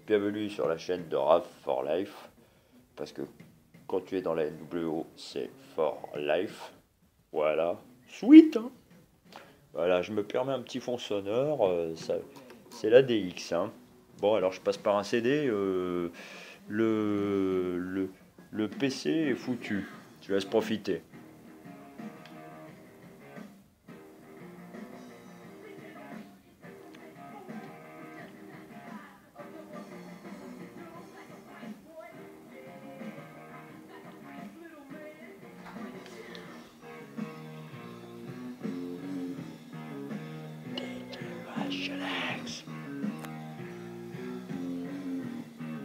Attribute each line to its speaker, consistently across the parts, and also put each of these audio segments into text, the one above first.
Speaker 1: Bienvenue sur la chaîne de Raf for Life, parce que quand tu es dans la NWO, c'est for life. Voilà, sweet, hein. Voilà, je me permets un petit fond sonore, c'est la DX, hein. Bon, alors je passe par un CD, le, le, le PC est foutu, je laisse profiter.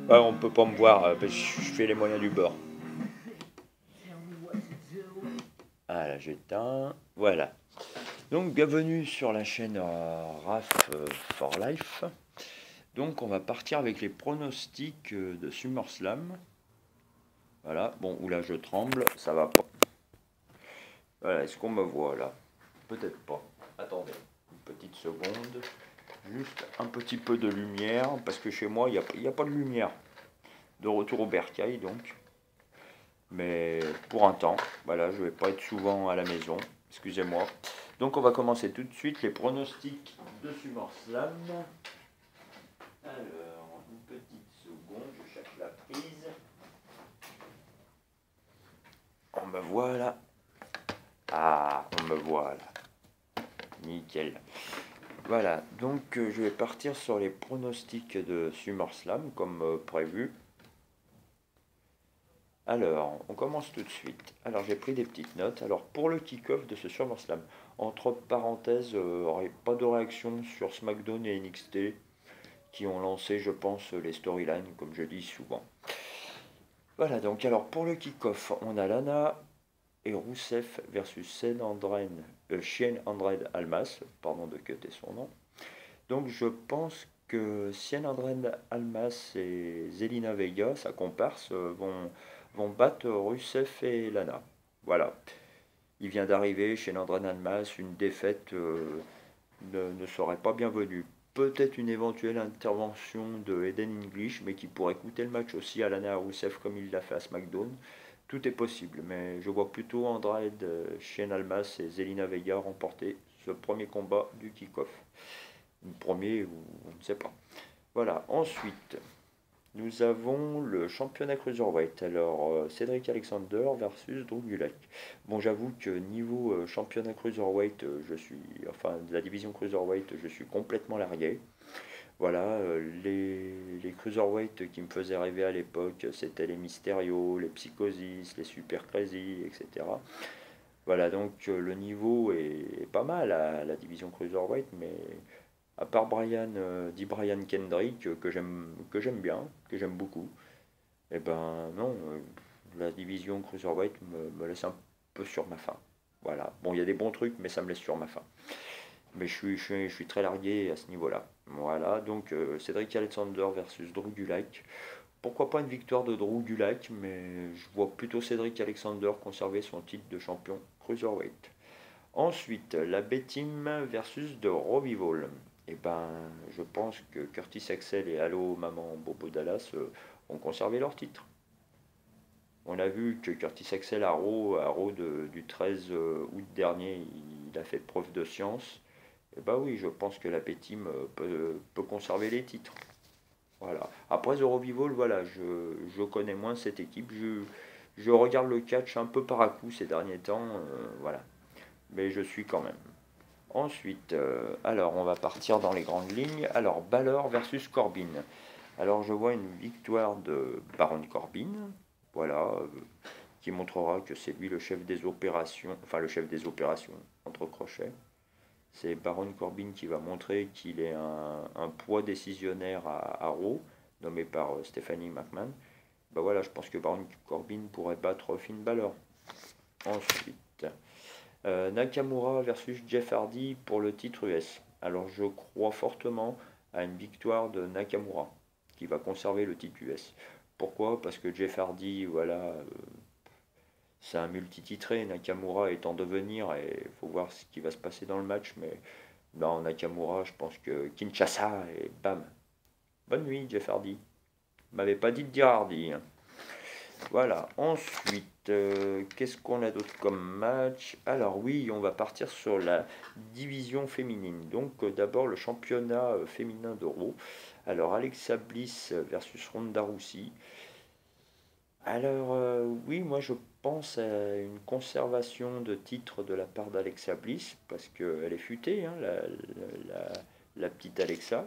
Speaker 1: Ouais, on peut pas me voir, parce que je fais les moyens du bord. Ah là, j'éteins, voilà. Donc bienvenue sur la chaîne RAF for Life. Donc on va partir avec les pronostics de SummerSlam. Voilà, bon, oula, je tremble, ça va pas. Voilà, est-ce qu'on me voit là? Peut-être pas. Attendez, une petite seconde. Juste un petit peu de lumière, parce que chez moi, il n'y a pas de lumière. De retour au bercail, donc. Mais pour un temps, voilà, je vais pas être souvent à la maison. Excusez-moi. Donc on va commencer tout de suite les pronostics de SummerSlam. Alors, une petite seconde, je cherche la prise. On me voit là. Ah, on me voit là. Nickel. Voilà, donc je vais partir sur les pronostics de SummerSlam comme prévu. Alors, on commence tout de suite. Alors, j'ai pris des petites notes. Alors, pour le kick-off de ce SummerSlam, entre parenthèses, pas de réaction sur SmackDown et NXT qui ont lancé, je pense, les storylines, comme je dis souvent. Voilà, donc alors pour le kick-off, on a Lana et Rousseff versus Cien Andred Almas, pardon de cutter son nom. Donc je pense que Cien Andred Almas et Zelina Vega, sa comparse, vont battre Rousseff et Lana. Voilà. Il vient d'arriver chez Andred Almas, une défaite ne serait pas bienvenue. Peut-être une éventuelle intervention de Eden English, mais qui pourrait coûter le match aussi à Lana Rousseff comme il l'a fait à SmackDown. Tout est possible, mais je vois plutôt Andrade, Shane Almas et Zelina Vega remporter ce premier combat du kick-off. Le premier, ou on ne sait pas. Voilà, ensuite, nous avons le championnat Cruiserweight. Alors, Cédric Alexander versus Drew Gulak. Bon, j'avoue que niveau championnat Cruiserweight, enfin, de la division Cruiserweight, je suis complètement largué. Voilà, les Cruiserweight qui me faisaient rêver à l'époque, c'était les Mysterio, les Psychosis, les Super Crazy, etc. Voilà, donc le niveau est pas mal à la division Cruiserweight, mais à part Brian Kendrick, que j'aime bien, que j'aime beaucoup, et ben non, la division Cruiserweight me laisse un peu sur ma faim. Voilà, bon, il y a des bons trucs, mais ça me laisse sur ma faim. Mais je suis très largué à ce niveau-là. Voilà, donc Cédric Alexander versus Drew Gulak. Pourquoi pas une victoire de Drew Gulak, mais je vois plutôt Cédric Alexander conserver son titre de champion Cruiserweight. Ensuite, la B-Team versus de Revival. Et ben, je pense que Curtis Axel et Allo Maman Bobo Dallas ont conservé leur titre. On a vu que Curtis Axel du 13 août dernier, il a fait preuve de science. Et bah oui, je pense que la B-Team peut conserver les titres. Voilà. Après The Revival, voilà, je connais moins cette équipe. Je regarde le catch un peu par à coup ces derniers temps. Voilà. Mais je suis quand même. Ensuite, alors on va partir dans les grandes lignes. Alors, Balor versus Corbin. Alors, je vois une victoire de Baron Corbin. Voilà. Qui montrera que c'est lui le chef des opérations. Enfin, le chef des opérations, entre crochets. C'est Baron Corbin qui va montrer qu'il est un poids décisionnaire à Raw, nommé par Stephanie McMahon. Ben voilà, je pense que Baron Corbin pourrait battre Finn Balor. Ensuite, Nakamura versus Jeff Hardy pour le titre US. Alors je crois fortement à une victoire de Nakamura qui va conserver le titre US. Pourquoi? Parce que Jeff Hardy, voilà, c'est un multititré. Nakamura est en devenir et il faut voir ce qui va se passer dans le match. Mais non, Nakamura, je pense que Kinshasa et bam. Bonne nuit, Jeff Hardy. M'avait pas dit de dire Hardy, hein. Voilà, ensuite, qu'est-ce qu'on a d'autre comme match? Alors oui, on va partir sur la division féminine. Donc d'abord le championnat féminin d'Euro. Alors Alexa Bliss versus Ronda Rousey. Alors oui, moi je pense à une conservation de titre de la part d'Alexa Bliss, parce qu'elle est futée, hein, la petite Alexa.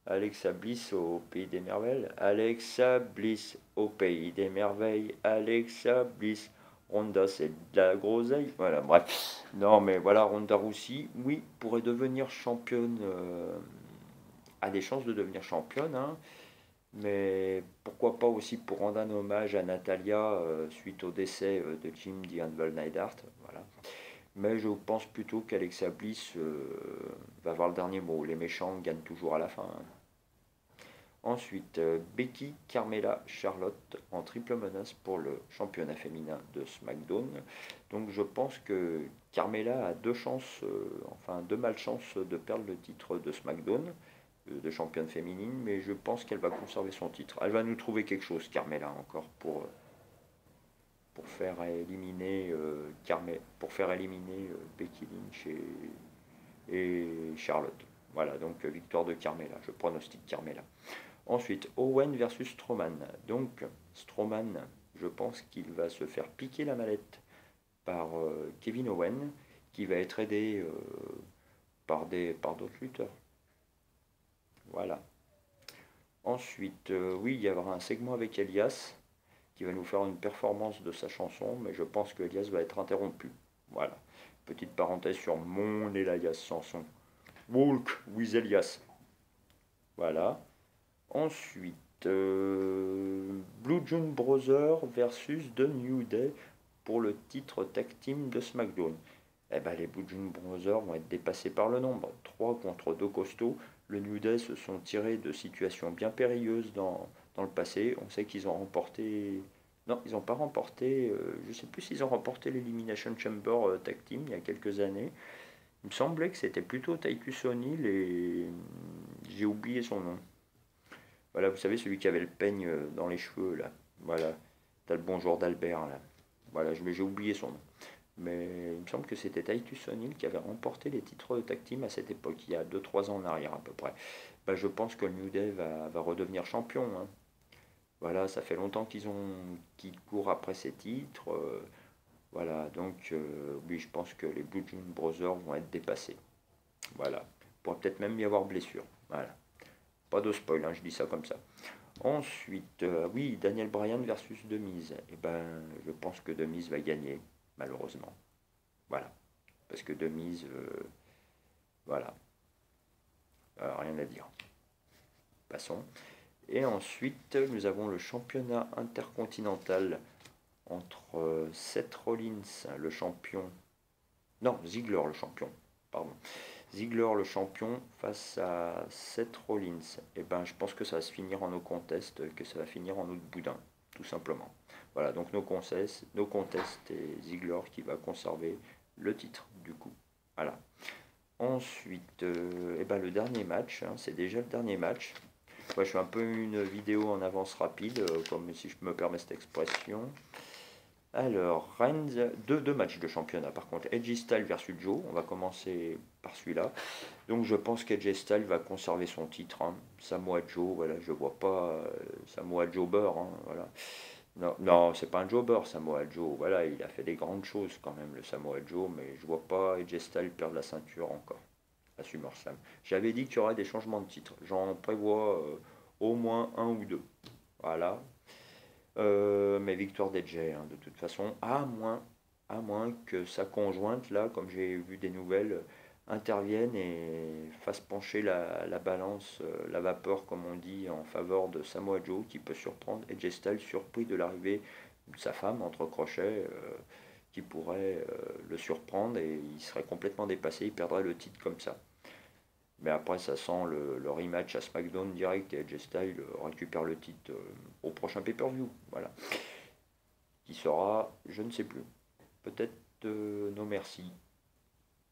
Speaker 1: Alexa Bliss au pays des merveilles. Alexa Bliss au pays des merveilles. Alexa Bliss. Ronda, c'est de la groseille. Voilà, bref. Non, mais voilà, Ronda Rousey, oui, pourrait devenir championne. A des chances de devenir championne, hein, mais pourquoi pas aussi pour rendre un hommage à Natalia suite au décès de Jim The Anvil Neidhart. Voilà. Mais je pense plutôt qu'Alexa Bliss va avoir le dernier mot. Les méchants gagnent toujours à la fin, hein. Ensuite, Becky, Carmella, Charlotte en triple menace pour le championnat féminin de SmackDown. Donc je pense que Carmella a deux malchances de perdre le titre de SmackDown, de championne féminine, mais je pense qu'elle va conserver son titre. Elle va nous trouver quelque chose, Carmella, encore, pour faire éliminer, Becky Lynch et Charlotte. Voilà, donc victoire de Carmella. Je pronostique Carmella. Ensuite, Owen versus Strowman. Donc, Strowman, je pense qu'il va se faire piquer la mallette par Kevin Owen, qui va être aidé par d'autres lutteurs. Voilà. Ensuite, oui, il y aura un segment avec Elias, qui va nous faire une performance de sa chanson, mais je pense que Elias va être interrompu. Voilà. Petite parenthèse sur mon Elias Sanson. Walk with Elias. Voilà. Ensuite, Blue June Brothers versus The New Day pour le titre tag team de SmackDown. Eh ben, les Blue June Brothers vont être dépassés par le nombre. 3 contre 2 costauds. Le New Day se sont tirés de situations bien périlleuses dans le passé. On sait qu'ils ont remporté... Non, ils n'ont pas remporté... je ne sais plus s'ils ont remporté l'Elimination Chamber tag team il y a quelques années. Il me semblait que c'était plutôt Titus O'Neil et... J'ai oublié son nom. Voilà, vous savez, celui qui avait le peigne dans les cheveux, là. Voilà, t'as le bonjour d'Albert, là. Voilà, j'ai oublié son nom. Mais il me semble que c'était Titus O'Neil qui avait remporté les titres de tag team à cette époque, il y a 2-3 ans en arrière à peu près. Bah, je pense que le New Day va redevenir champion, hein. Voilà, ça fait longtemps qu'ils courent après ces titres. Voilà, donc oui, je pense que les Blue June Brothers vont être dépassés. Voilà, il pourrait peut-être même y avoir blessure. Voilà. Pas de spoil, hein, je dis ça comme ça. Ensuite, oui, Daniel Bryan versus Demise. Eh ben, je pense que Demise va gagner, malheureusement. Voilà. Parce que Demise, voilà. Rien à dire. Passons. Et ensuite, nous avons le championnat intercontinental entre Seth Rollins, le champion. Non, Ziggler, le champion. Pardon. Ziggler le champion face à Seth Rollins. Et ben je pense que ça va se finir en no contest, que ça va finir en autre boudin, tout simplement. Voilà, donc no contest et Ziggler qui va conserver le titre du coup. Voilà. Ensuite, et ben le dernier match, hein, c'est déjà le dernier match. Ouais, je fais un peu une vidéo en avance rapide, comme si je me permets cette expression. Alors, Reigns, deux matchs de championnat par contre. Edge Styles versus Joe, on va commencer par celui-là. Donc je pense qu'Edge Styles va conserver son titre, hein. Samoa Joe, voilà, je vois pas Samoa Joe Burr, hein, voilà. Non, non, c'est pas un jobber Samoa Joe, voilà, il a fait des grandes choses quand même le Samoa Joe, mais je vois pas Edge Styles perdre la ceinture encore à SummerSlam. J'avais dit qu'il y aurait des changements de titre, j'en prévois au moins un ou deux. Voilà, mais victoire d'Edge, hein, de toute façon, à moins que sa conjointe, là, comme j'ai vu des nouvelles, intervienne et fasse pencher la balance, la vapeur, comme on dit, en faveur de Samoa Joe, qui peut surprendre Edge Styles, surpris de l'arrivée de sa femme, entre crochets, qui pourrait le surprendre et il serait complètement dépassé, il perdrait le titre comme ça. Mais après, ça sent le rematch à SmackDown direct et Edge Styles récupère le titre au prochain pay-per-view. Voilà. Qui sera, je ne sais plus. Peut-être No Mercy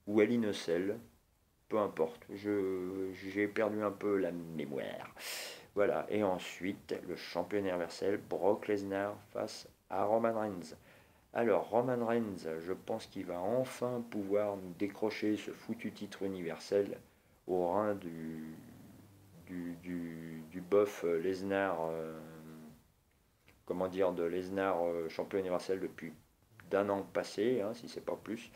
Speaker 1: ou Hell in a Cell. peu importe, j'ai perdu un peu la mémoire. Voilà, et ensuite, le champion universel, Brock Lesnar face à Roman Reigns. Alors, Roman Reigns, je pense qu'il va enfin pouvoir nous décrocher ce foutu titre universel au rein du bof Lesnar, comment dire, de Lesnar champion universel depuis d'un an passé, hein, si c'est pas plus.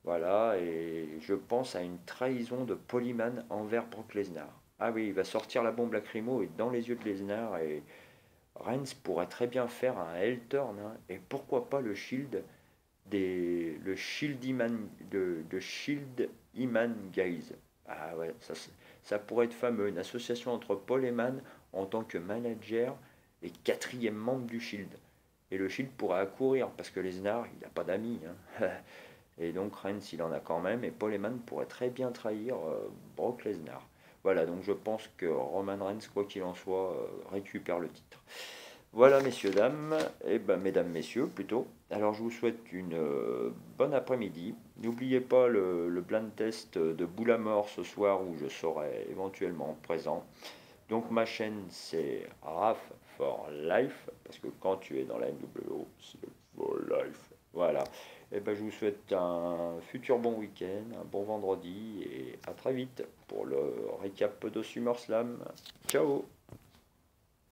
Speaker 1: Voilà, et je pense à une trahison de Polyman envers Brock Lesnar. Ah oui, il va sortir la bombe lacrymo et dans les yeux de Lesnar, et Reigns pourrait très bien faire un heel turn, hein, et pourquoi pas le Shield le Shield Iman de Shield Iman Guys. Ah ouais, ça pourrait être fameux, une association entre Paul Heyman en tant que manager et quatrième membre du Shield. Et le Shield pourrait accourir parce que Lesnar, il n'a pas d'amis, hein. Et donc Reigns, il en a quand même, et Paul Heyman pourrait très bien trahir Brock Lesnar. Voilà, donc je pense que Roman Reigns, quoi qu'il en soit, récupère le titre. Voilà, messieurs, dames, et ben mesdames, messieurs, plutôt. Alors, je vous souhaite une bonne après-midi. N'oubliez pas le blind test de Boule à mort ce soir où je serai éventuellement présent. Donc, ma chaîne, c'est RAF for Life, parce que quand tu es dans la NWO, c'est for life. Voilà. Et ben, je vous souhaite un futur bon week-end, un bon vendredi, et à très vite pour le récap de SummerSlam. Ciao!